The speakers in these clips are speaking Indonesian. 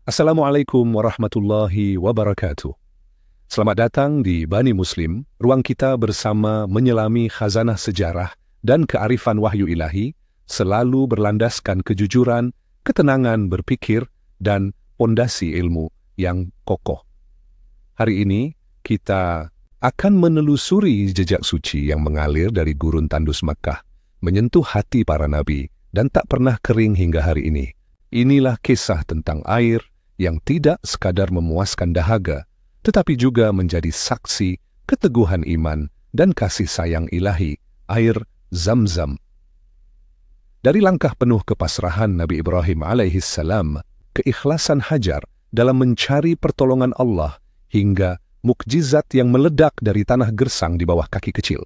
Assalamualaikum warahmatullahi wabarakatuh. Selamat datang di Bani Muslim, ruang kita bersama menyelami khazanah sejarah dan kearifan wahyu ilahi, selalu berlandaskan kejujuran, ketenangan berpikir, dan pondasi ilmu yang kokoh. Hari ini, kita akan menelusuri jejak suci yang mengalir dari gurun tandus Makkah, menyentuh hati para nabi, dan tak pernah kering hingga hari ini. Inilah kisah tentang air yang tidak sekadar memuaskan dahaga, tetapi juga menjadi saksi keteguhan iman dan kasih sayang ilahi, air Zam-Zam. Dari langkah penuh kepasrahan Nabi Ibrahim alaihissalam, keikhlasan Hajar dalam mencari pertolongan Allah, hingga mukjizat yang meledak dari tanah gersang di bawah kaki kecil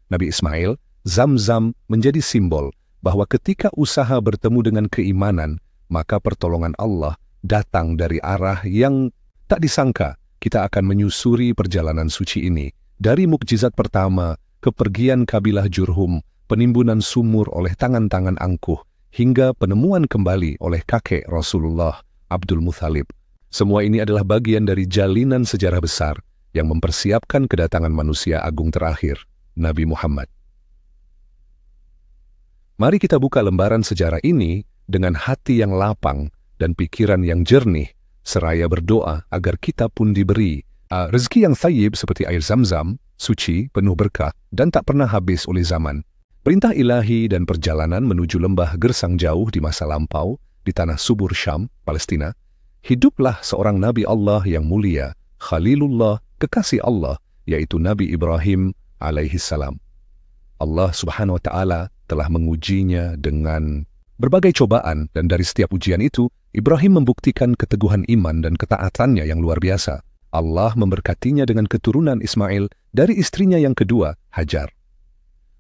Nabi Ismail, Zam-Zam menjadi simbol bahwa ketika usaha bertemu dengan keimanan, maka pertolongan Allah datang dari arah yang tak disangka. Kita akan menyusuri perjalanan suci ini, dari mukjizat pertama, kepergian kabilah Jurhum, penimbunan sumur oleh tangan-tangan angkuh, hingga penemuan kembali oleh kakek Rasulullah, Abdul Muthalib. Semua ini adalah bagian dari jalinan sejarah besar yang mempersiapkan kedatangan manusia agung terakhir, Nabi Muhammad. Mari kita buka lembaran sejarah ini dengan hati yang lapang dan pikiran yang jernih, seraya berdoa agar kita pun diberi rezeki yang thayyib seperti air Zam-Zam, suci, penuh berkah, dan tak pernah habis oleh zaman. Perintah ilahi dan perjalanan menuju lembah gersang jauh di masa lampau, di tanah subur Syam, Palestina. Hiduplah seorang Nabi Allah yang mulia, Khalilullah, kekasih Allah, yaitu Nabi Ibrahim alaihissalam. Allah subhanahu wa ta'ala telah mengujinya dengan berbagai cobaan, dan dari setiap ujian itu, Ibrahim membuktikan keteguhan iman dan ketaatannya yang luar biasa. Allah memberkatinya dengan keturunan Ismail dari istrinya yang kedua, Hajar.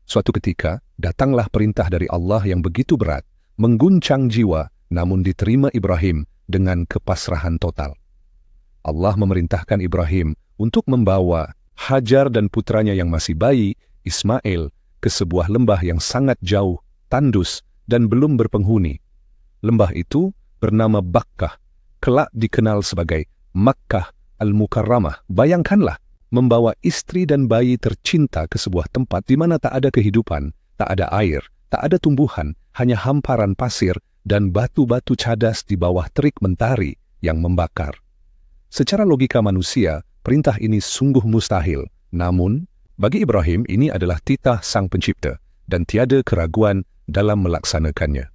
Suatu ketika, datanglah perintah dari Allah yang begitu berat, mengguncang jiwa, namun diterima Ibrahim dengan kepasrahan total. Allah memerintahkan Ibrahim untuk membawa Hajar dan putranya yang masih bayi, Ismail, ke sebuah lembah yang sangat jauh, tandus, dan belum berpenghuni. Lembah itu bernama Bakkah, kelak dikenal sebagai Makkah Al-Mukarramah. Bayangkanlah, membawa istri dan bayi tercinta ke sebuah tempat di mana tak ada kehidupan, tak ada air, tak ada tumbuhan, hanya hamparan pasir dan batu-batu cadas di bawah terik mentari yang membakar. Secara logika manusia, perintah ini sungguh mustahil. Namun, bagi Ibrahim ini adalah titah Sang Pencipta, dan tiada keraguan dalam melaksanakannya.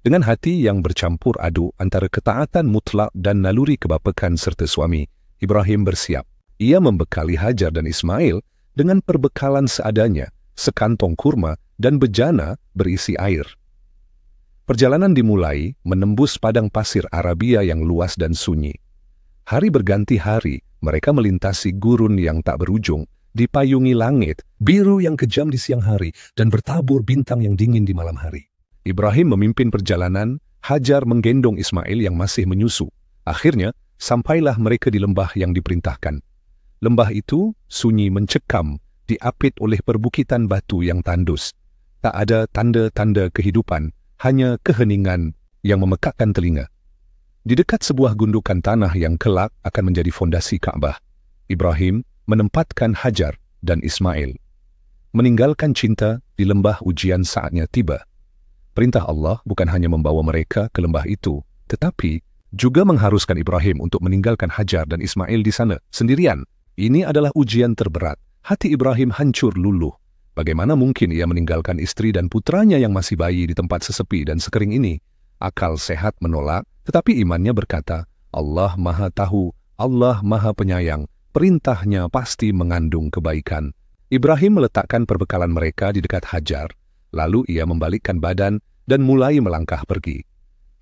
Dengan hati yang bercampur aduk antara ketaatan mutlak dan naluri kebapakan serta suami, Ibrahim bersiap. Ia membekali Hajar dan Ismail dengan perbekalan seadanya, sekantong kurma dan bejana berisi air. Perjalanan dimulai menembus padang pasir Arabia yang luas dan sunyi. Hari berganti hari, mereka melintasi gurun yang tak berujung, dipayungi langit biru yang kejam di siang hari dan bertabur bintang yang dingin di malam hari. Ibrahim memimpin perjalanan, Hajar menggendong Ismail yang masih menyusu. Akhirnya, sampailah mereka di lembah yang diperintahkan. Lembah itu sunyi mencekam, diapit oleh perbukitan batu yang tandus. Tak ada tanda-tanda kehidupan, hanya keheningan yang memekakkan telinga. Di dekat sebuah gundukan tanah yang kelak akan menjadi fondasi Ka'bah, Ibrahim menempatkan Hajar dan Ismail. Meninggalkan cinta di lembah ujian saatnya tiba. Perintah Allah bukan hanya membawa mereka ke lembah itu, tetapi juga mengharuskan Ibrahim untuk meninggalkan Hajar dan Ismail di sana sendirian. Ini adalah ujian terberat. Hati Ibrahim hancur luluh. Bagaimana mungkin ia meninggalkan istri dan putranya yang masih bayi di tempat sesepi dan sekering ini? Akal sehat menolak, tetapi imannya berkata, Allah Maha Tahu, Allah Maha Penyayang, perintahnya pasti mengandung kebaikan. Ibrahim meletakkan perbekalan mereka di dekat Hajar, lalu ia membalikkan badan dan mulai melangkah pergi.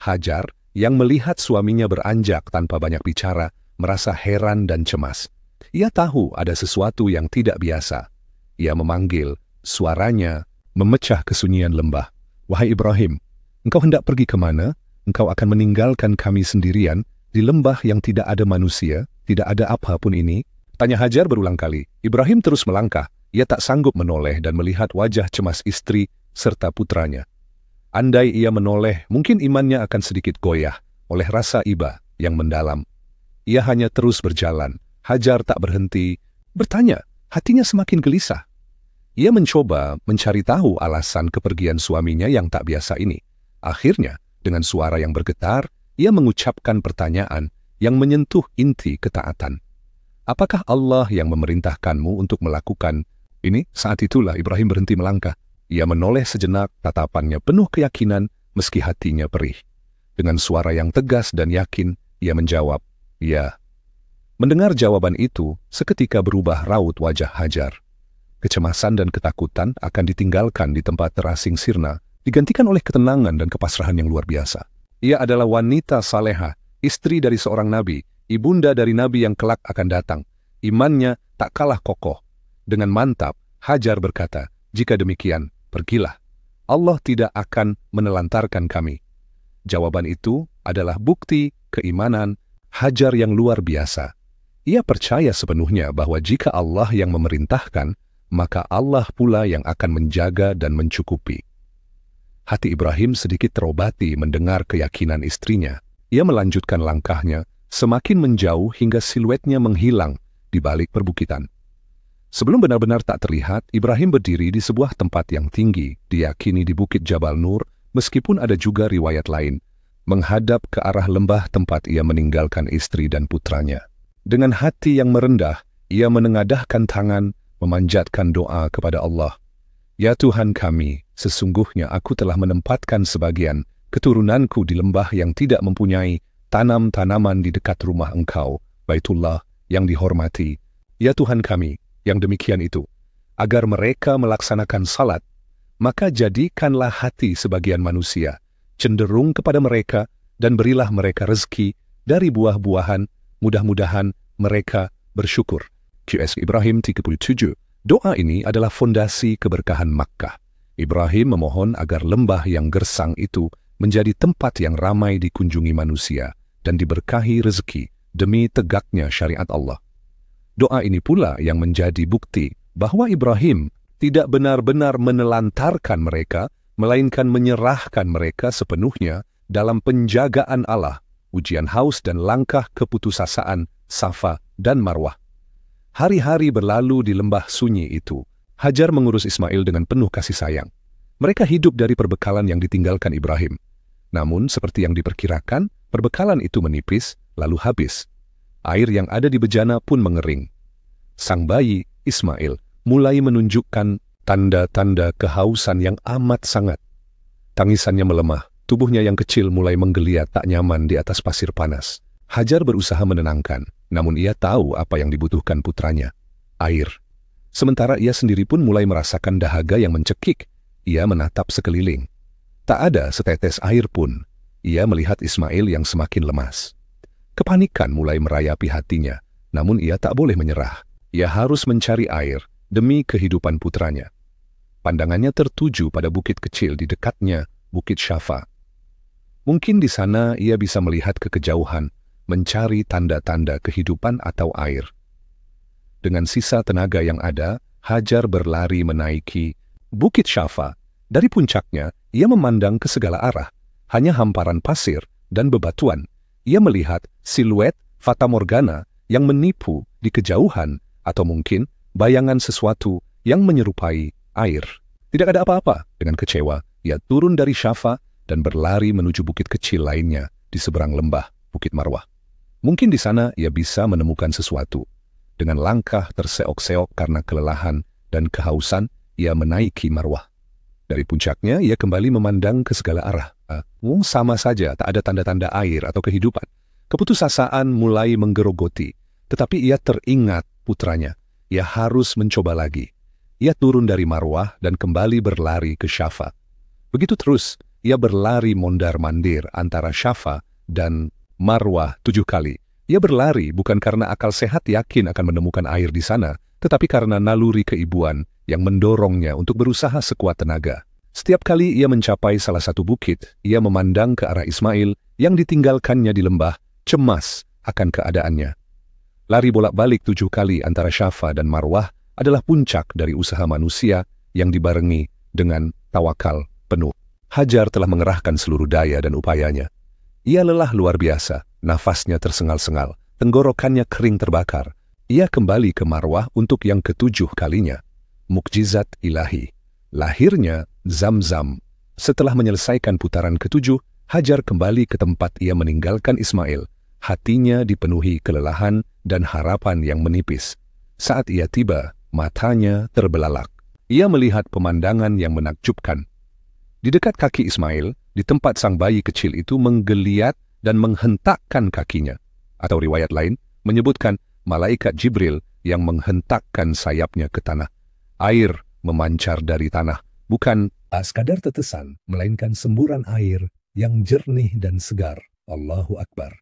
Hajar, yang melihat suaminya beranjak tanpa banyak bicara, merasa heran dan cemas. Ia tahu ada sesuatu yang tidak biasa. Ia memanggil, suaranya memecah kesunyian lembah. Wahai Ibrahim, engkau hendak pergi ke mana? Engkau akan meninggalkan kami sendirian di lembah yang tidak ada manusia, tidak ada apapun ini? Tanya Hajar berulang kali. Ibrahim terus melangkah. Ia tak sanggup menoleh dan melihat wajah cemas istri serta putranya. Andai ia menoleh, mungkin imannya akan sedikit goyah oleh rasa iba. yang mendalam. Ia hanya terus berjalan. Hajar tak berhenti bertanya, hatinya semakin gelisah. Ia mencoba mencari tahu alasan kepergian suaminya yang tak biasa ini. Akhirnya, dengan suara yang bergetar, ia mengucapkan pertanyaan yang menyentuh inti ketaatan. Apakah Allah yang memerintahkanmu untuk melakukan ini? Saat itulah Ibrahim berhenti melangkah. Ia menoleh sejenak, tatapannya penuh keyakinan meski hatinya perih. Dengan suara yang tegas dan yakin, ia menjawab, "Ya." Mendengar jawaban itu, seketika berubah raut wajah Hajar. Kecemasan dan ketakutan akan ditinggalkan di tempat terasing sirna, digantikan oleh ketenangan dan kepasrahan yang luar biasa. Ia adalah wanita saleha, istri dari seorang nabi, ibunda dari nabi yang kelak akan datang. Imannya tak kalah kokoh. Dengan mantap, Hajar berkata, "Jika demikian, pergilah. Allah tidak akan menelantarkan kami." Jawaban itu adalah bukti keimanan Hajar yang luar biasa. Ia percaya sepenuhnya bahwa jika Allah yang memerintahkan, maka Allah pula yang akan menjaga dan mencukupi. Hati Ibrahim sedikit terobati mendengar keyakinan istrinya. Ia melanjutkan langkahnya, semakin menjauh hingga siluetnya menghilang di balik perbukitan. Sebelum benar-benar tak terlihat, Ibrahim berdiri di sebuah tempat yang tinggi, diyakini di Bukit Jabal Nur, meskipun ada juga riwayat lain, menghadap ke arah lembah tempat ia meninggalkan istri dan putranya. Dengan hati yang merendah, ia menengadahkan tangan, memanjatkan doa kepada Allah. "Ya Tuhan kami, sesungguhnya aku telah menempatkan sebagian keturunanku di lembah yang tidak mempunyai tanam-tanaman di dekat rumah Engkau, Baitullah yang dihormati. Ya Tuhan kami, yang demikian itu, agar mereka melaksanakan salat, maka jadikanlah hati sebagian manusia cenderung kepada mereka dan berilah mereka rezeki dari buah-buahan, mudah-mudahan mereka bersyukur." QS Ibrahim 37. Doa ini adalah fondasi keberkahan Makkah. Ibrahim memohon agar lembah yang gersang itu menjadi tempat yang ramai dikunjungi manusia dan diberkahi rezeki demi tegaknya syariat Allah. Doa ini pula yang menjadi bukti bahwa Ibrahim tidak benar-benar menelantarkan mereka, melainkan menyerahkan mereka sepenuhnya dalam penjagaan Allah, ujian haus dan langkah keputusasaan Safa dan Marwah. Hari-hari berlalu di lembah sunyi itu. Hajar mengurus Ismail dengan penuh kasih sayang. Mereka hidup dari perbekalan yang ditinggalkan Ibrahim. Namun, seperti yang diperkirakan, perbekalan itu menipis, lalu habis. Air yang ada di bejana pun mengering. Sang bayi, Ismail, mulai menunjukkan tanda-tanda kehausan yang amat sangat. Tangisannya melemah, tubuhnya yang kecil mulai menggeliat tak nyaman di atas pasir panas. Hajar berusaha menenangkan, namun ia tahu apa yang dibutuhkan putranya, air. Sementara ia sendiri pun mulai merasakan dahaga yang mencekik. Ia menatap sekeliling. Tak ada setetes air pun. Ia melihat Ismail yang semakin lemas. Kepanikan mulai merayapi hatinya, namun ia tak boleh menyerah. Ia harus mencari air demi kehidupan putranya. Pandangannya tertuju pada bukit kecil di dekatnya, Bukit Syafa. Mungkin di sana ia bisa melihat ke kejauhan, mencari tanda-tanda kehidupan atau air. Dengan sisa tenaga yang ada, Hajar berlari menaiki Bukit Syafa. Dari puncaknya, ia memandang ke segala arah, hanya hamparan pasir dan bebatuan. Ia melihat siluet fata morgana yang menipu di kejauhan, atau mungkin bayangan sesuatu yang menyerupai air. Tidak ada apa-apa. Dengan kecewa, ia turun dari Syafa dan berlari menuju bukit kecil lainnya di seberang lembah, Bukit Marwah. Mungkin di sana ia bisa menemukan sesuatu. Dengan langkah terseok-seok karena kelelahan dan kehausan, ia menaiki Marwah. Dari puncaknya, ia kembali memandang ke segala arah. Sama saja, tak ada tanda-tanda air atau kehidupan. Keputusasaan mulai menggerogoti, tetapi ia teringat putranya. Ia harus mencoba lagi. Ia turun dari Marwah dan kembali berlari ke Syafa. Begitu terus, ia berlari mondar-mandir antara Syafa dan Marwah 7 kali. Ia berlari bukan karena akal sehat yakin akan menemukan air di sana, tetapi karena naluri keibuan yang mendorongnya untuk berusaha sekuat tenaga. Setiap kali ia mencapai salah satu bukit, ia memandang ke arah Ismail yang ditinggalkannya di lembah, cemas akan keadaannya. Lari bolak-balik 7 kali antara Syafa dan Marwah adalah puncak dari usaha manusia yang dibarengi dengan tawakal penuh. Hajar telah mengerahkan seluruh daya dan upayanya. Ia lelah luar biasa, Nafasnya tersengal-sengal, tenggorokannya kering terbakar. Ia kembali ke Marwah untuk yang ke-7 kalinya. Mukjizat ilahi. Lahirnya Zamzam. Setelah menyelesaikan putaran ke-7, Hajar kembali ke tempat ia meninggalkan Ismail. Hatinya dipenuhi kelelahan dan harapan yang menipis. Saat ia tiba, matanya terbelalak. Ia melihat pemandangan yang menakjubkan. Di dekat kaki Ismail, di tempat sang bayi kecil itu menggeliat dan menghentakkan kakinya. Atau riwayat lain menyebutkan malaikat Jibril yang menghentakkan sayapnya ke tanah. Air memancar dari tanah, bukan sekadar tetesan, melainkan semburan air yang jernih dan segar. Allahu Akbar.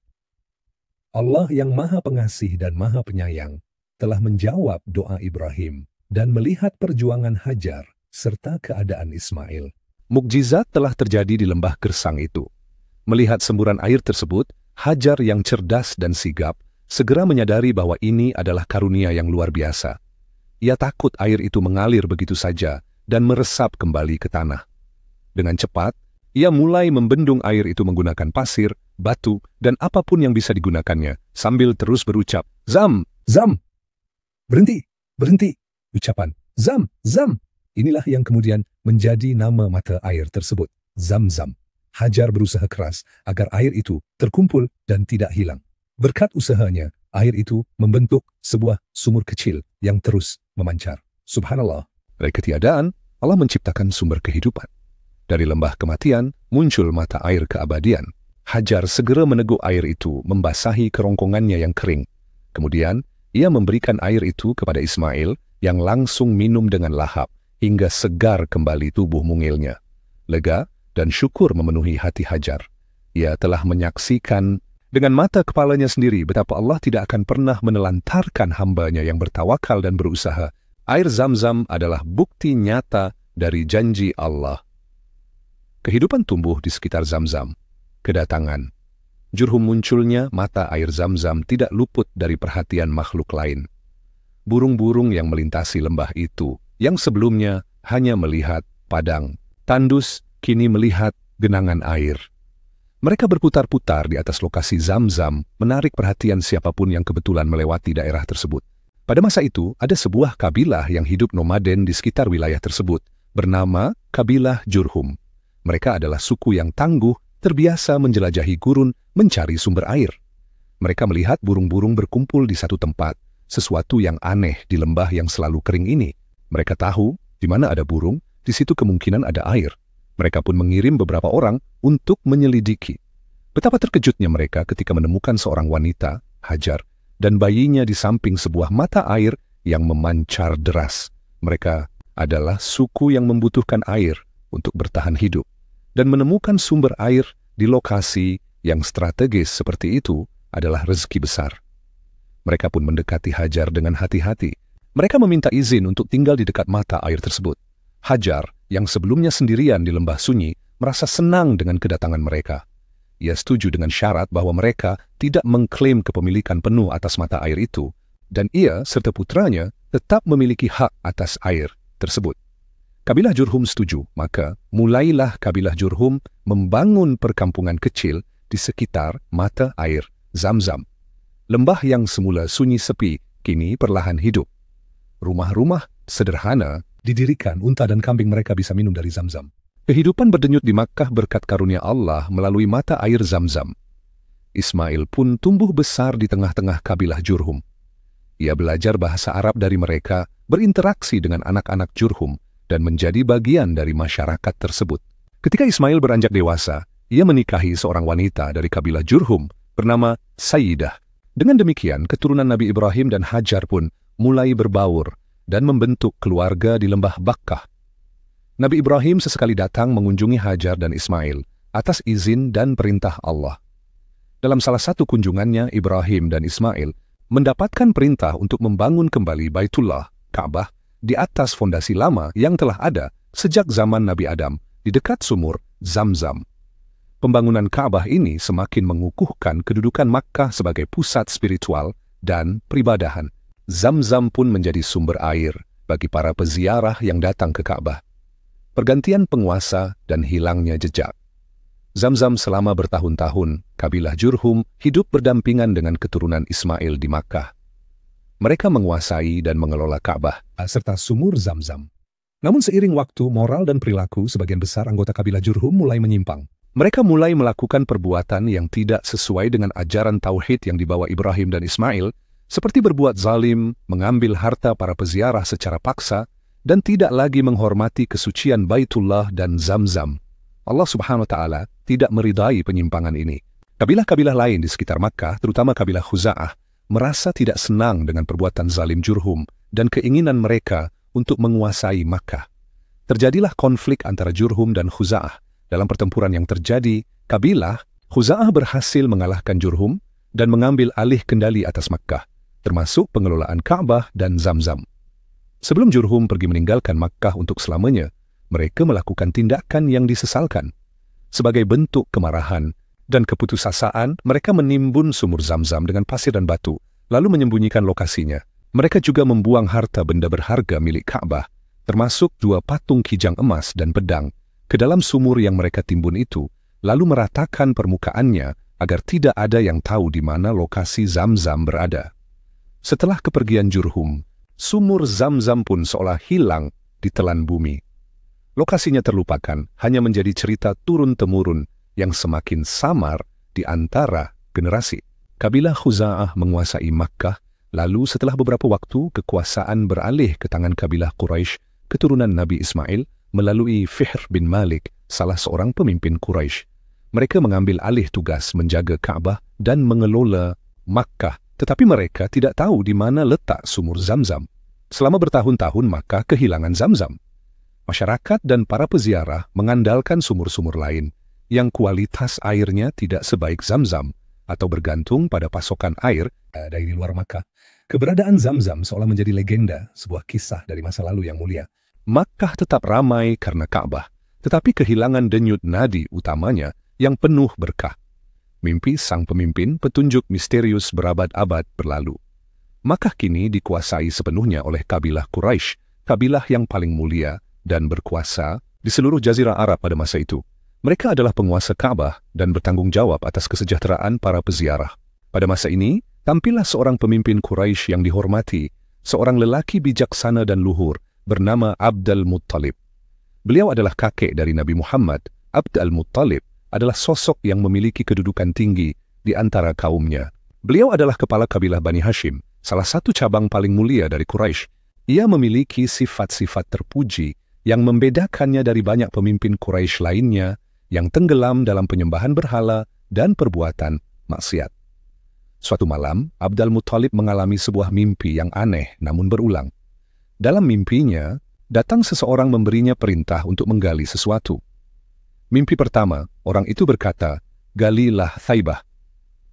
Allah yang Maha Pengasih dan Maha Penyayang telah menjawab doa Ibrahim dan melihat perjuangan Hajar serta keadaan Ismail. Mukjizat telah terjadi di lembah gersang itu. Melihat semburan air tersebut, Hajar yang cerdas dan sigap segera menyadari bahwa ini adalah karunia yang luar biasa. Ia takut air itu mengalir begitu saja dan meresap kembali ke tanah. Dengan cepat, ia mulai membendung air itu menggunakan pasir, batu, dan apapun yang bisa digunakannya, sambil terus berucap, "Zam! Zam!" Berhenti! Berhenti! Ucapan, "Zam! Zam!" Inilah yang kemudian menjadi nama mata air tersebut, Zamzam. Hajar berusaha keras agar air itu terkumpul dan tidak hilang. Berkat usahanya, air itu membentuk sebuah sumur kecil yang terus memancar. Subhanallah. Dari ketiadaan, Allah menciptakan sumber kehidupan. Dari lembah kematian, muncul mata air keabadian. Hajar segera meneguk air itu, membasahi kerongkongannya yang kering. Kemudian, ia memberikan air itu kepada Ismail, yang langsung minum dengan lahap, hingga segar kembali tubuh mungilnya. Lega dan syukur memenuhi hati Hajar. Ia telah menyaksikan dengan mata kepalanya sendiri betapa Allah tidak akan pernah menelantarkan hambanya yang bertawakal dan berusaha. Air Zamzam adalah bukti nyata dari janji Allah. Kehidupan tumbuh di sekitar Zamzam. Kedatangan Jurhum munculnya mata air Zamzam tidak luput dari perhatian makhluk lain. Burung-burung yang melintasi lembah itu, yang sebelumnya hanya melihat padang tandus, kini melihat genangan air. Mereka berputar-putar di atas lokasi Zamzam, menarik perhatian siapapun yang kebetulan melewati daerah tersebut. Pada masa itu, ada sebuah kabilah yang hidup nomaden di sekitar wilayah tersebut, bernama kabilah Jurhum. Mereka adalah suku yang tangguh, terbiasa menjelajahi gurun, mencari sumber air. Mereka melihat burung-burung berkumpul di satu tempat, sesuatu yang aneh di lembah yang selalu kering ini. Mereka tahu, di mana ada burung, di situ kemungkinan ada air. Mereka pun mengirim beberapa orang untuk menyelidiki. Betapa terkejutnya mereka ketika menemukan seorang wanita, Hajar, dan bayinya di samping sebuah mata air yang memancar deras. Mereka adalah suku yang membutuhkan air untuk bertahan hidup. Dan menemukan sumber air di lokasi yang strategis seperti itu adalah rezeki besar. Mereka pun mendekati Hajar dengan hati-hati. Mereka meminta izin untuk tinggal di dekat mata air tersebut. Hajar, yang sebelumnya sendirian di lembah sunyi, merasa senang dengan kedatangan mereka. Ia setuju dengan syarat bahwa mereka tidak mengklaim kepemilikan penuh atas mata air itu, dan ia serta putranya tetap memiliki hak atas air tersebut. Kabilah Jurhum setuju, maka mulailah kabilah Jurhum membangun perkampungan kecil di sekitar mata air Zamzam. Lembah yang semula sunyi sepi, kini perlahan hidup. Rumah-rumah sederhana didirikan, unta dan kambing mereka bisa minum dari Zamzam. Kehidupan berdenyut di Makkah berkat karunia Allah melalui mata air Zamzam. Ismail pun tumbuh besar di tengah-tengah kabilah Jurhum. Ia belajar bahasa Arab dari mereka, berinteraksi dengan anak-anak Jurhum, dan menjadi bagian dari masyarakat tersebut. Ketika Ismail beranjak dewasa, ia menikahi seorang wanita dari kabilah Jurhum bernama Sayyidah. Dengan demikian, keturunan Nabi Ibrahim dan Hajar pun mulai berbaur dan membentuk keluarga di lembah Bakkah. Nabi Ibrahim sesekali datang mengunjungi Hajar dan Ismail atas izin dan perintah Allah. Dalam salah satu kunjungannya, Ibrahim dan Ismail mendapatkan perintah untuk membangun kembali Baitullah, Ka'bah, di atas fondasi lama yang telah ada sejak zaman Nabi Adam di dekat sumur Zamzam. Pembangunan Ka'bah ini semakin mengukuhkan kedudukan Makkah sebagai pusat spiritual dan peribadahan. Zamzam pun menjadi sumber air bagi para peziarah yang datang ke Ka'bah. Pergantian penguasa dan hilangnya jejak. Zamzam selama bertahun-tahun, kabilah Jurhum hidup berdampingan dengan keturunan Ismail di Makkah. Mereka menguasai dan mengelola Ka'bah serta sumur Zamzam. Namun seiring waktu, moral dan perilaku sebagian besar anggota kabilah Jurhum mulai menyimpang. Mereka mulai melakukan perbuatan yang tidak sesuai dengan ajaran tauhid yang dibawa Ibrahim dan Ismail, seperti berbuat zalim, mengambil harta para peziarah secara paksa, dan tidak lagi menghormati kesucian Baitullah dan Zamzam. Allah Subhanahu wa Ta'ala tidak meridai penyimpangan ini. Kabilah-kabilah lain di sekitar Makkah, terutama kabilah Khuza'ah, merasa tidak senang dengan perbuatan zalim Jurhum dan keinginan mereka untuk menguasai Makkah. Terjadilah konflik antara Jurhum dan Khuza'ah. Dalam pertempuran yang terjadi, kabilah Khuza'ah berhasil mengalahkan Jurhum dan mengambil alih kendali atas Makkah, termasuk pengelolaan Ka'bah dan Zamzam. Sebelum Jurhum pergi meninggalkan Makkah untuk selamanya, mereka melakukan tindakan yang disesalkan. Sebagai bentuk kemarahan dan keputusasaan, mereka menimbun sumur Zamzam dengan pasir dan batu, lalu menyembunyikan lokasinya. Mereka juga membuang harta benda berharga milik Ka'bah, termasuk 2 patung kijang emas dan pedang, ke dalam sumur yang mereka timbun itu, lalu meratakan permukaannya agar tidak ada yang tahu di mana lokasi Zamzam berada. Setelah kepergian Jurhum, sumur Zamzam pun seolah hilang di telan bumi. Lokasinya terlupakan, hanya menjadi cerita turun-temurun yang semakin samar di antara generasi. Kabilah Khuza'ah menguasai Makkah, lalu setelah beberapa waktu kekuasaan beralih ke tangan kabilah Quraisy, keturunan Nabi Ismail, melalui Fihr bin Malik, salah seorang pemimpin Quraisy. Mereka mengambil alih tugas menjaga Ka'bah dan mengelola Makkah, tetapi mereka tidak tahu di mana letak sumur Zamzam. Selama bertahun-tahun Makkah kehilangan Zamzam. Masyarakat dan para peziarah mengandalkan sumur-sumur lain yang kualitas airnya tidak sebaik Zamzam atau bergantung pada pasokan air dari luar Makkah. Keberadaan Zamzam seolah menjadi legenda, sebuah kisah dari masa lalu yang mulia. Makkah tetap ramai karena Ka'bah, tetapi kehilangan denyut nadi utamanya yang penuh berkah. Mimpi sang pemimpin petunjuk misterius berabad-abad berlalu. Makkah kini dikuasai sepenuhnya oleh kabilah Quraisy, kabilah yang paling mulia dan berkuasa di seluruh Jazirah Arab pada masa itu. Mereka adalah penguasa Ka'bah dan bertanggung jawab atas kesejahteraan para peziarah. Pada masa ini, tampillah seorang pemimpin Quraisy yang dihormati, seorang lelaki bijaksana dan luhur bernama Abdul Muttalib. Beliau adalah kakek dari Nabi Muhammad. Abdul Muttalib adalah sosok yang memiliki kedudukan tinggi di antara kaumnya. Beliau adalah kepala kabilah Bani Hashim, salah satu cabang paling mulia dari Quraisy. Ia memiliki sifat-sifat terpuji yang membedakannya dari banyak pemimpin Quraisy lainnya yang tenggelam dalam penyembahan berhala dan perbuatan maksiat. Suatu malam, Abdul Muttalib mengalami sebuah mimpi yang aneh namun berulang. Dalam mimpinya, datang seseorang memberinya perintah untuk menggali sesuatu. Mimpi pertama, orang itu berkata, "Galilah Thaibah."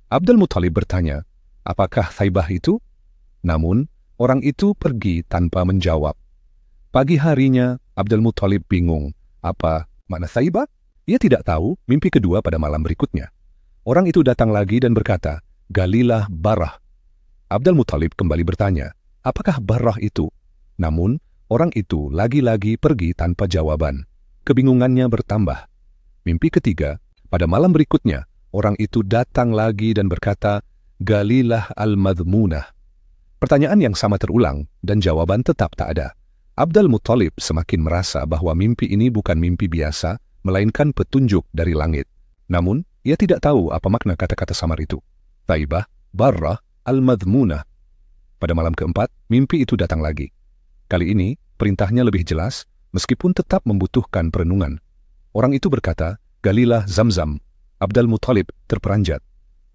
Abdul Muttalib bertanya, "Apakah Thaibah itu?" Namun, orang itu pergi tanpa menjawab. Pagi harinya, Abdul Muttalib bingung. Apa makna Thaibah? Ia tidak tahu. Mimpi kedua pada malam berikutnya. Orang itu datang lagi dan berkata, "Galilah Barrah." Abdul Muttalib kembali bertanya, "Apakah Barrah itu?" Namun, orang itu lagi-lagi pergi tanpa jawaban. Kebingungannya bertambah. Mimpi ketiga, pada malam berikutnya, orang itu datang lagi dan berkata, "Galilah Al-Madhmunah." Pertanyaan yang sama terulang dan jawaban tetap tak ada. Abdul Muttalib semakin merasa bahwa mimpi ini bukan mimpi biasa, melainkan petunjuk dari langit. Namun, ia tidak tahu apa makna kata-kata samar itu. Thaibah, Barrah, Al-Madhmunah. Pada malam keempat, mimpi itu datang lagi. Kali ini, perintahnya lebih jelas, meskipun tetap membutuhkan perenungan. Orang itu berkata, "Galilah Zamzam." Abdul Muttalib terperanjat.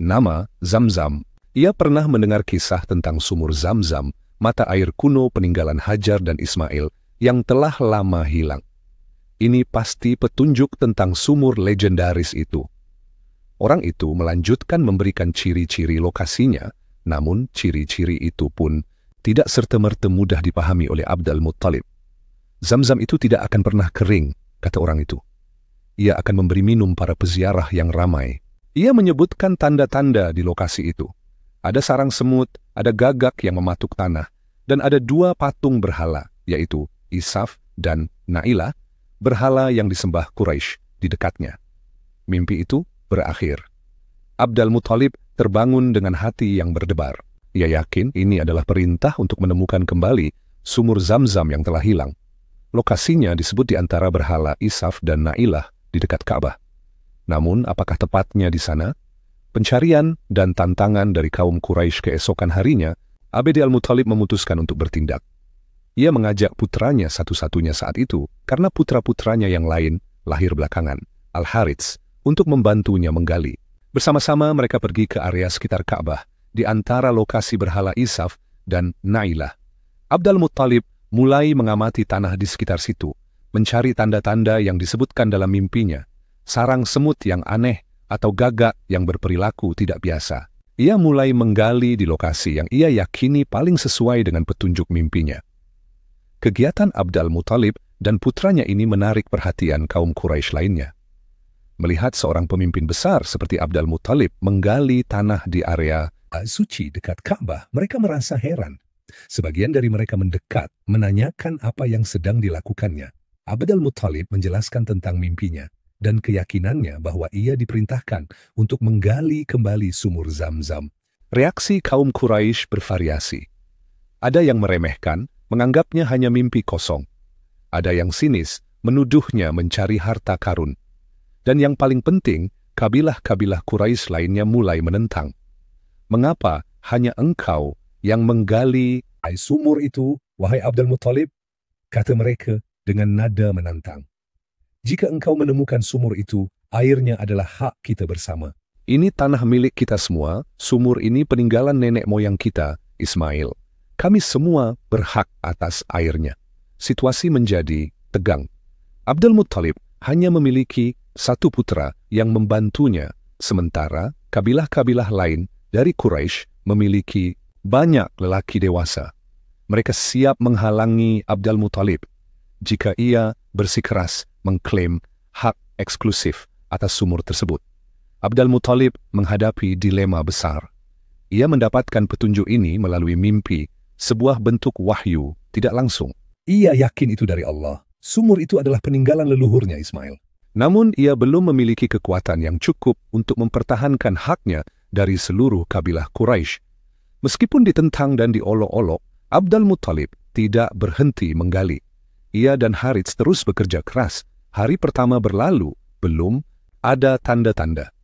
Nama Zamzam. Ia pernah mendengar kisah tentang sumur Zamzam, mata air kuno peninggalan Hajar dan Ismail yang telah lama hilang. Ini pasti petunjuk tentang sumur legendaris itu. Orang itu melanjutkan memberikan ciri-ciri lokasinya, namun ciri-ciri itu pun tidak serta-merta mudah dipahami oleh Abdul Muttalib. Zamzam itu tidak akan pernah kering, kata orang itu. Ia akan memberi minum para peziarah yang ramai. Ia menyebutkan tanda-tanda di lokasi itu. Ada sarang semut, ada gagak yang mematuk tanah, dan ada 2 patung berhala, yaitu Isaf dan Nailah, berhala yang disembah Quraisy di dekatnya. mimpi itu berakhir. Abdul Muthalib terbangun dengan hati yang berdebar. Ia yakin ini adalah perintah untuk menemukan kembali sumur Zamzam yang telah hilang. Lokasinya disebut di antara berhala Isaf dan Nailah di dekat Ka'bah. Namun, apakah tepatnya di sana? Pencarian dan tantangan dari kaum Quraisy keesokan harinya, Abd al-Muthalib memutuskan untuk bertindak. Ia mengajak putranya satu-satunya saat itu, karena putra-putranya yang lain lahir belakangan, Al-Harits, untuk membantunya menggali. Bersama-sama mereka pergi ke area sekitar Ka'bah, di antara lokasi berhala Isaf dan Nailah. Abd al-Muthalib mulai mengamati tanah di sekitar situ, mencari tanda-tanda yang disebutkan dalam mimpinya, sarang semut yang aneh atau gagak yang berperilaku tidak biasa. Ia mulai menggali di lokasi yang ia yakini paling sesuai dengan petunjuk mimpinya. Kegiatan Abd al-Muthalib dan putranya ini menarik perhatian kaum Quraisy lainnya. Melihat seorang pemimpin besar seperti Abd al-Muthalib menggali tanah di area suci dekat Ka'bah, mereka merasa heran. Sebagian dari mereka mendekat, menanyakan apa yang sedang dilakukannya. Abd al-Muthalib menjelaskan tentang mimpinya dan keyakinannya bahwa ia diperintahkan untuk menggali kembali sumur Zamzam. Reaksi kaum Quraisy bervariasi. Ada yang meremehkan, menganggapnya hanya mimpi kosong. Ada yang sinis, menuduhnya mencari harta karun. Dan yang paling penting, kabilah-kabilah Quraisy lainnya mulai menentang. Mengapa hanya engkau yang menggali sumur itu, wahai Abd al-Muthalib? Kata mereka dengan nada menantang. Jika engkau menemukan sumur itu, airnya adalah hak kita bersama. Ini tanah milik kita semua, sumur ini peninggalan nenek moyang kita, Ismail. Kami semua berhak atas airnya. Situasi menjadi tegang. Abd al-Muthalib hanya memiliki satu putra yang membantunya, sementara kabilah-kabilah lain dari Quraisy memiliki banyak lelaki dewasa. Mereka siap menghalangi Abd al-Muthalib jika ia bersikeras mengklaim hak eksklusif atas sumur tersebut. Abd al-Muthalib menghadapi dilema besar. Ia mendapatkan petunjuk ini melalui mimpi, sebuah bentuk wahyu tidak langsung. Ia yakin itu dari Allah. Sumur itu adalah peninggalan leluhurnya Ismail. Namun ia belum memiliki kekuatan yang cukup untuk mempertahankan haknya dari seluruh kabilah Quraisy. Meskipun ditentang dan diolok-olok, Abd al-Muthalib tidak berhenti menggali. Ia dan Harits terus bekerja keras. Hari pertama berlalu, belum ada tanda-tanda.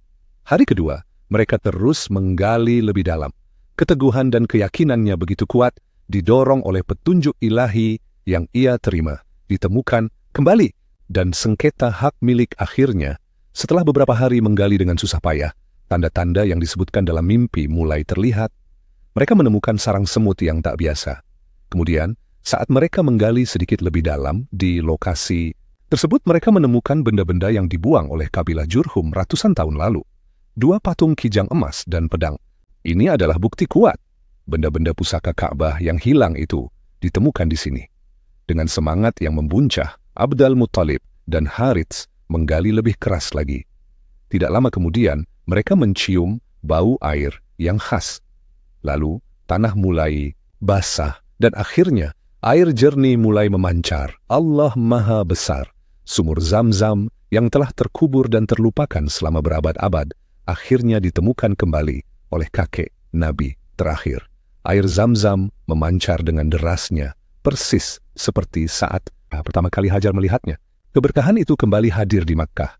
Hari kedua, mereka terus menggali lebih dalam. Keteguhan dan keyakinannya begitu kuat, didorong oleh petunjuk ilahi yang ia terima, ditemukan kembali, dan sengketa hak milik akhirnya. Setelah beberapa hari menggali dengan susah payah, tanda-tanda yang disebutkan dalam mimpi mulai terlihat. Mereka menemukan sarang semut yang tak biasa. Kemudian, saat mereka menggali sedikit lebih dalam di lokasi tersebut, mereka menemukan benda-benda yang dibuang oleh kabilah Jurhum ratusan tahun lalu. 2 patung kijang emas dan pedang. Ini adalah bukti kuat. Benda-benda pusaka Ka'bah yang hilang itu ditemukan di sini. Dengan semangat yang membuncah, Abd al-Muthalib dan Harits menggali lebih keras lagi. Tidak lama kemudian, mereka mencium bau air yang khas. Lalu, tanah mulai basah dan akhirnya air jernih mulai memancar. Allah Maha Besar. Sumur Zamzam yang telah terkubur dan terlupakan selama berabad-abad akhirnya ditemukan kembali oleh kakek Nabi terakhir. Air Zamzam memancar dengan derasnya, persis seperti saat pertama kali Hajar melihatnya. Keberkahan itu kembali hadir di Makkah.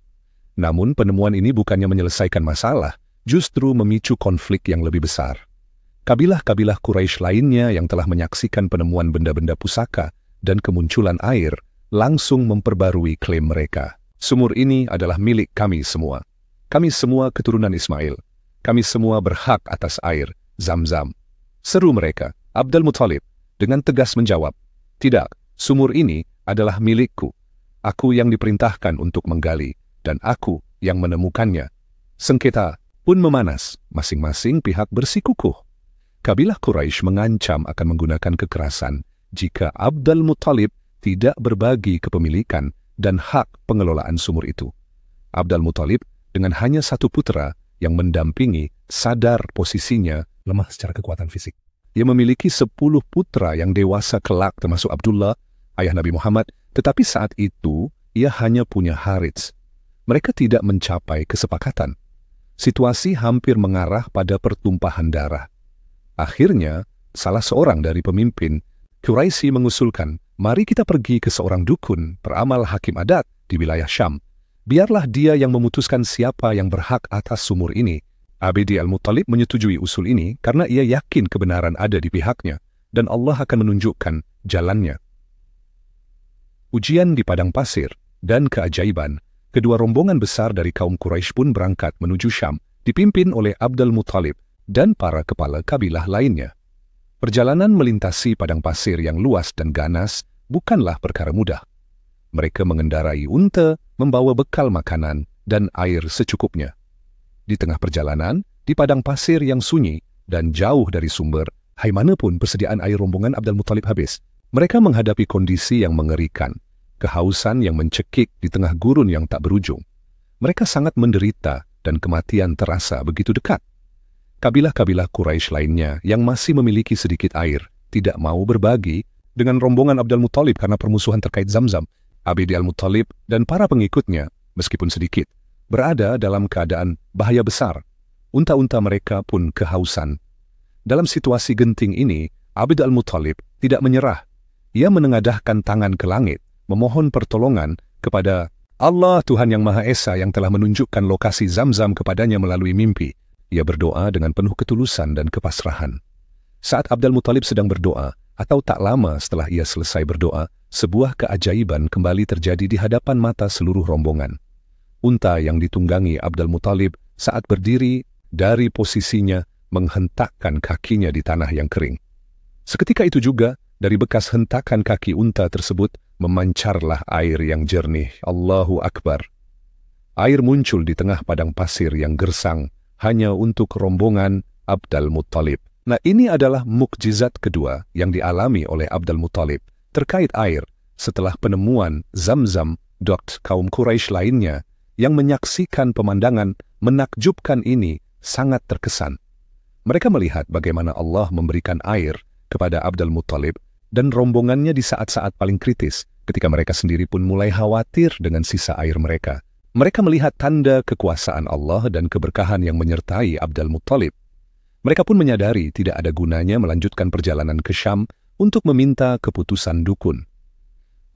Namun penemuan ini bukannya menyelesaikan masalah, justru memicu konflik yang lebih besar. Kabilah-kabilah Quraisy lainnya yang telah menyaksikan penemuan benda-benda pusaka dan kemunculan air langsung memperbarui klaim mereka. Sumur ini adalah milik kami semua. Kami semua keturunan Ismail. Kami semua berhak atas air Zamzam. Seru mereka. Abd al-Muthalib dengan tegas menjawab, tidak, sumur ini adalah milikku. Aku yang diperintahkan untuk menggali, dan aku yang menemukannya. Sengketa pun memanas, masing-masing pihak bersikukuh. Kabilah Quraisy mengancam akan menggunakan kekerasan jika Abd al-Muthalib tidak berbagi kepemilikan dan hak pengelolaan sumur itu. Abd al-Muthalib dengan hanya satu putra yang mendampingi sadar posisinya lemah secara kekuatan fisik. Ia memiliki 10 putra yang dewasa kelak termasuk Abdullah, ayah Nabi Muhammad, tetapi saat itu ia hanya punya Harits. mereka tidak mencapai kesepakatan. Situasi hampir mengarah pada pertumpahan darah. Akhirnya, salah seorang dari pemimpin Quraisy mengusulkan, mari kita pergi ke seorang dukun, peramal hakim adat di wilayah Syam. Biarlah dia yang memutuskan siapa yang berhak atas sumur ini. Abdi Al-Muttalib menyetujui usul ini karena ia yakin kebenaran ada di pihaknya dan Allah akan menunjukkan jalannya. Ujian di padang pasir dan keajaiban, kedua rombongan besar dari kaum Quraisy pun berangkat menuju Syam, dipimpin oleh Abdul Muttalib dan para kepala kabilah lainnya. Perjalanan melintasi padang pasir yang luas dan ganas bukanlah perkara mudah. Mereka mengendarai unta, membawa bekal makanan dan air secukupnya. Di tengah perjalanan, di padang pasir yang sunyi dan jauh dari sumber, hai manapun persediaan air rombongan Abdul Muttalib habis. Mereka menghadapi kondisi yang mengerikan, kehausan yang mencekik di tengah gurun yang tak berujung. Mereka sangat menderita dan kematian terasa begitu dekat. Kabilah-kabilah Quraisy lainnya yang masih memiliki sedikit air tidak mau berbagi dengan rombongan Abdul Muttalib karena permusuhan terkait Zamzam. Abdi Al-Muttalib dan para pengikutnya, meskipun sedikit, berada dalam keadaan bahaya besar. Unta-unta mereka pun kehausan. Dalam situasi genting ini, Abdi Al-Muttalib tidak menyerah. Ia menengadahkan tangan ke langit, memohon pertolongan kepada Allah Tuhan Yang Maha Esa yang telah menunjukkan lokasi Zamzam kepadanya melalui mimpi. Ia berdoa dengan penuh ketulusan dan kepasrahan. Saat Abdul Muttalib sedang berdoa, atau tak lama setelah ia selesai berdoa, sebuah keajaiban kembali terjadi di hadapan mata seluruh rombongan. Unta yang ditunggangi Abdul Muttalib saat berdiri dari posisinya menghentakkan kakinya di tanah yang kering. Seketika itu juga, dari bekas hentakan kaki unta tersebut, memancarlah air yang jernih. Allahu Akbar. Air muncul di tengah padang pasir yang gersang, hanya untuk rombongan Abdul Muttalib. Nah, ini adalah mukjizat kedua yang dialami oleh Abdul Muttalib terkait air setelah penemuan Zamzam. Kaum Quraisy lainnya yang menyaksikan pemandangan menakjubkan ini sangat terkesan. Mereka melihat bagaimana Allah memberikan air kepada Abdul Muttalib dan rombongannya di saat-saat paling kritis, ketika mereka sendiri pun mulai khawatir dengan sisa air mereka. Mereka melihat tanda kekuasaan Allah dan keberkahan yang menyertai Abdul Muttalib. Mereka pun menyadari tidak ada gunanya melanjutkan perjalanan ke Syam untuk meminta keputusan dukun.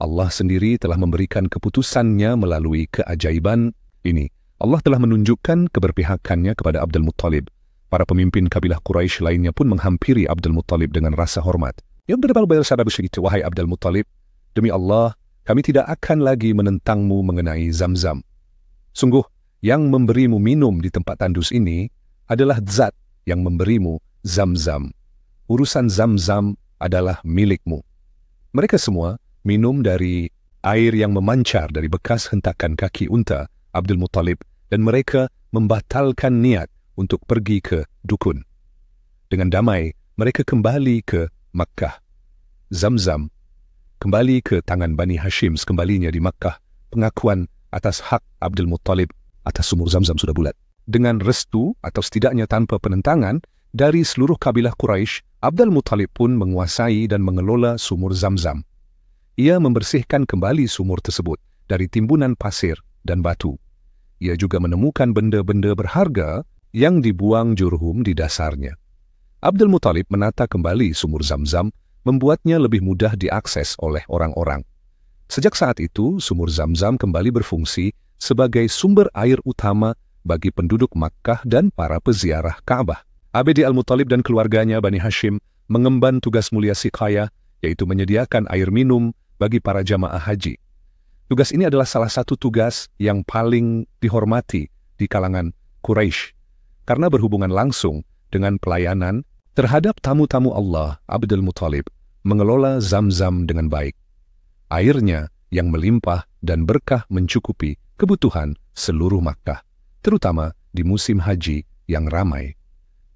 Allah sendiri telah memberikan keputusannya melalui keajaiban ini. Allah telah menunjukkan keberpihakannya kepada Abdul Muttalib. Para pemimpin kabilah Quraisy lainnya pun menghampiri Abdul Muttalib dengan rasa hormat. Ya berbal-bal sadar begitu, wahai Abdul Muttalib, demi Allah, kami tidak akan lagi menentangmu mengenai Zamzam. Sungguh, yang memberimu minum di tempat tandus ini adalah zat yang memberimu Zamzam. Urusan Zamzam adalah milikmu. Mereka semua minum dari air yang memancar dari bekas hentakan kaki unta Abdul Muttalib dan mereka membatalkan niat untuk pergi ke dukun. Dengan damai, mereka kembali ke Makkah. Zamzam kembali ke tangan Bani Hashim sekembalinya di Makkah. Pengakuan atas hak Abdul Muttalib atas sumur Zamzam sudah bulat. Dengan restu atau setidaknya tanpa penentangan dari seluruh kabilah Quraisy, Abdul Muttalib pun menguasai dan mengelola sumur Zamzam. Ia membersihkan kembali sumur tersebut dari timbunan pasir dan batu. Ia juga menemukan benda-benda berharga yang dibuang Jurhum di dasarnya. Abdul Muttalib menata kembali sumur Zamzam, membuatnya lebih mudah diakses oleh orang-orang. Sejak saat itu, sumur Zamzam kembali berfungsi sebagai sumber air utama bagi penduduk Makkah dan para peziarah Ka'bah. Abdi Al-Muttalib dan keluarganya Bani Hashim mengemban tugas mulia siqayah, yaitu menyediakan air minum bagi para jamaah haji. Tugas ini adalah salah satu tugas yang paling dihormati di kalangan Quraisy, karena berhubungan langsung dengan pelayanan terhadap tamu-tamu Allah. Abdul Muttalib mengelola Zamzam dengan baik. Airnya yang melimpah dan berkah mencukupi kebutuhan seluruh Makkah, terutama di musim haji yang ramai.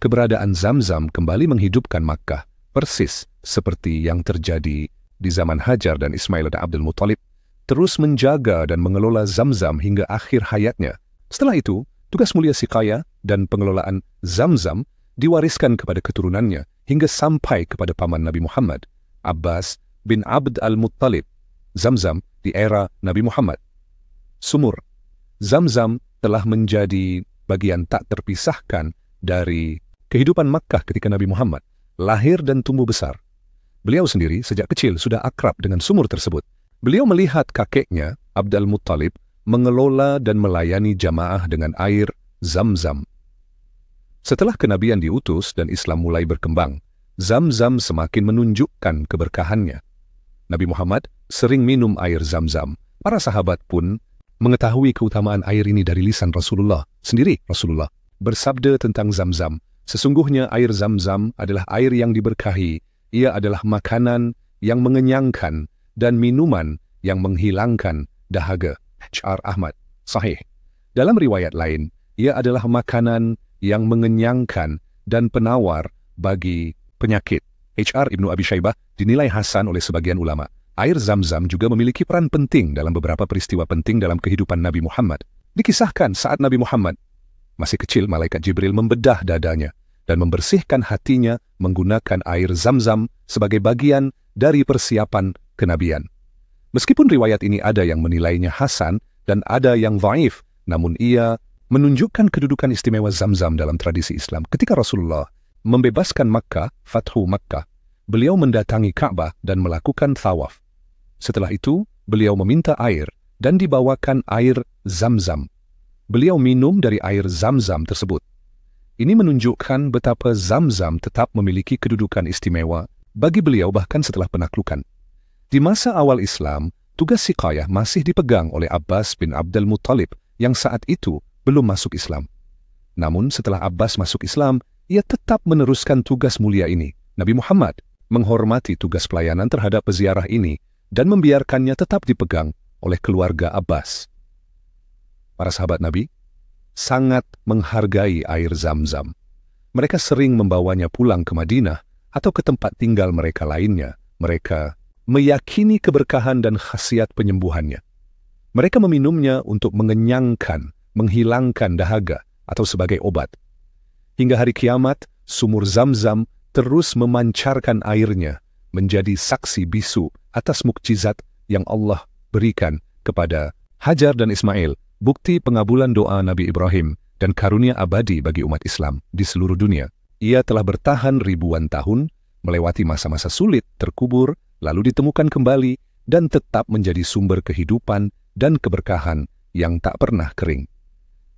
Keberadaan Zamzam kembali menghidupkan Makkah, persis seperti yang terjadi di zaman Hajar dan Ismail dan Abdul Muttalib, terus menjaga dan mengelola Zamzam hingga akhir hayatnya. Setelah itu, tugas mulia siqayah dan pengelolaan Zamzam diwariskan kepada keturunannya hingga sampai kepada paman Nabi Muhammad, Abbas bin Abd al-Muttalib. Zamzam di era Nabi Muhammad. Sumur Zamzam telah menjadi bagian tak terpisahkan dari kehidupan Makkah ketika Nabi Muhammad lahir dan tumbuh besar. Beliau sendiri sejak kecil sudah akrab dengan sumur tersebut. Beliau melihat kakeknya, Abdul Muttalib, mengelola dan melayani jamaah dengan air Zamzam. Setelah kenabian diutus dan Islam mulai berkembang, Zamzam semakin menunjukkan keberkahannya. Nabi Muhammad sering minum air Zamzam. Para sahabat pun mengetahui keutamaan air ini dari lisan Rasulullah. Sendiri Rasulullah bersabda tentang Zamzam, sesungguhnya air Zamzam adalah air yang diberkahi. Ia adalah makanan yang mengenyangkan dan minuman yang menghilangkan dahaga. H.R. Ahmad, sahih. Dalam riwayat lain, ia adalah makanan yang mengenyangkan dan penawar bagi penyakit. H.R. Ibnu Abi Syaibah dinilai hasan oleh sebagian ulama. Air Zamzam juga memiliki peran penting dalam beberapa peristiwa penting dalam kehidupan Nabi Muhammad. Dikisahkan saat Nabi Muhammad masih kecil, malaikat Jibril membedah dadanya dan membersihkan hatinya menggunakan air Zamzam sebagai bagian dari persiapan kenabian. Meskipun riwayat ini ada yang menilainya hasan dan ada yang dhaif, namun ia menunjukkan kedudukan istimewa Zamzam dalam tradisi Islam. Ketika Rasulullah membebaskan Makkah, Fathu Makkah, beliau mendatangi Ka'bah dan melakukan thawaf. Setelah itu, beliau meminta air dan dibawakan air Zamzam. Beliau minum dari air Zamzam tersebut. Ini menunjukkan betapa Zamzam tetap memiliki kedudukan istimewa bagi beliau bahkan setelah penaklukan. Di masa awal Islam, tugas siqayah masih dipegang oleh Abbas bin Abdul Muttalib yang saat itu belum masuk Islam. Namun setelah Abbas masuk Islam, ia tetap meneruskan tugas mulia ini. Nabi Muhammad menghormati tugas pelayanan terhadap peziarah ini dan membiarkannya tetap dipegang oleh keluarga Abbas. Para sahabat Nabi sangat menghargai air Zamzam. Mereka sering membawanya pulang ke Madinah atau ke tempat tinggal mereka lainnya. Mereka meyakini keberkahan dan khasiat penyembuhannya. Mereka meminumnya untuk mengenyangkan, menghilangkan dahaga atau sebagai obat. Hingga hari kiamat, sumur Zamzam terus memancarkan airnya menjadi saksi bisu atas mukjizat yang Allah berikan kepada Hajar dan Ismail, bukti pengabulan doa Nabi Ibrahim dan karunia abadi bagi umat Islam di seluruh dunia. Ia telah bertahan ribuan tahun, melewati masa-masa sulit, terkubur, lalu ditemukan kembali, dan tetap menjadi sumber kehidupan dan keberkahan yang tak pernah kering.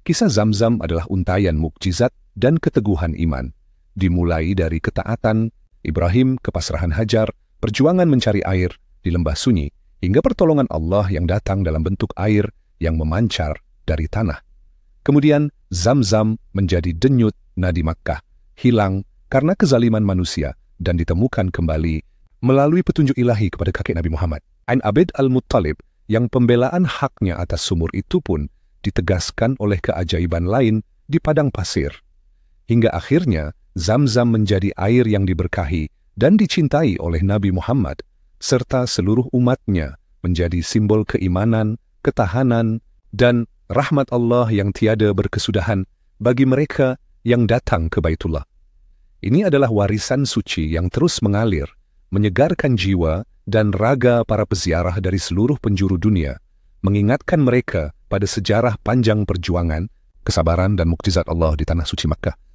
Kisah Zamzam adalah untayan mukjizat dan keteguhan iman. Dimulai dari ketaatan Ibrahim, kepasrahan Hajar, perjuangan mencari air di lembah sunyi, hingga pertolongan Allah yang datang dalam bentuk air yang memancar dari tanah. Kemudian Zamzam menjadi denyut nadi Makkah, hilang karena kezaliman manusia dan ditemukan kembali melalui petunjuk ilahi kepada kakek Nabi Muhammad. Ain Abid al-Muttalib yang pembelaan haknya atas sumur itu pun ditegaskan oleh keajaiban lain di padang pasir. Hingga akhirnya Zamzam menjadi air yang diberkahi dan dicintai oleh Nabi Muhammad serta seluruh umatnya, menjadi simbol keimanan, ketahanan, dan rahmat Allah yang tiada berkesudahan bagi mereka yang datang ke Baitullah. Ini adalah warisan suci yang terus mengalir, menyegarkan jiwa dan raga para peziarah dari seluruh penjuru dunia, mengingatkan mereka pada sejarah panjang perjuangan, kesabaran dan mukjizat Allah di tanah suci Makkah.